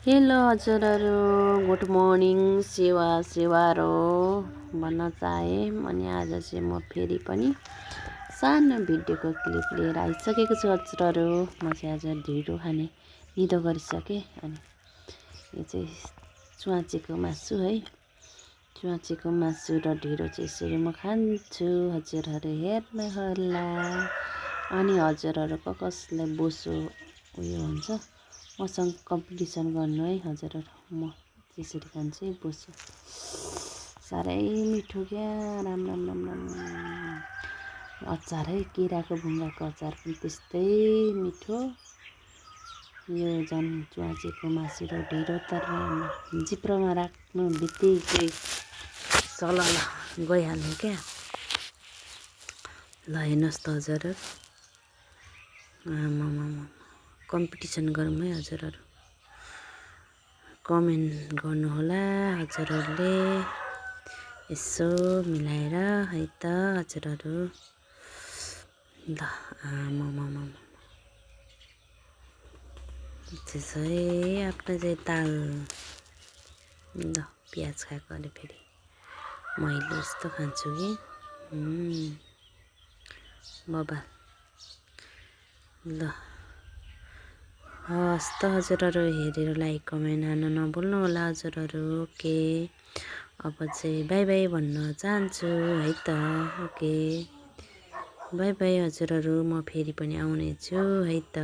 Hello हजुरहरू, good morning. सेवारो भन्न चाहे अनि आज चाहिँ म फेरि पनि सानो भिडियोको क्लिप लिएर आइसकेको छु हजुरहरू। म चाहिँ आज ढिँडो खाने निदो गरिसकेँ। अनि यो चाहिँ च्वाचेको मासु है, च्वाचेको मासु र ढिँडो चाहिँ यसरी म खान्छु। हजुरहरू हेर्नुहोला। अनि हजुरहरू कसलाई बोसो उयो हुन्छ मसँग कम्पिटिसन गर्नु है हजुरहरू। म त्यसरी खान्छु है बोसो। साह्रै मिठो क्या, राम राम राम राम। अचार है, किराको भुङ्गाको अचार पनि त्यस्तै मिठो। यो झन् च्वाचेको मासु र ढिँडो त जिब्रोमा राख्नु बित्तिकै सलल गइहाल्नु क्या। ल हेर्नुहोस् त हजुरहरू, आमामामा कम्पिटिसन गरौँ है हजुरहरू। कमेन्ट गर्नुहोला हजुरहरूले, यसो मिलाएर है त हजुरहरू। ल आमामामा त्यसै आफ्नो चाहिँ ताल। ल प्याज खाएको अरे फेरि मैले यस्तो खान्छु कि बबाल। ल हस् त हजुरहरू, हेरेर लाइक कमेन्ट हान्न नभुल्नु होला हजुरहरू। ओके, अब चाहिँ बाई बाई भन्न चाहन्छु है त। ओके बाई बाई हजुरहरू, म फेरि पनि आउनेछु है त।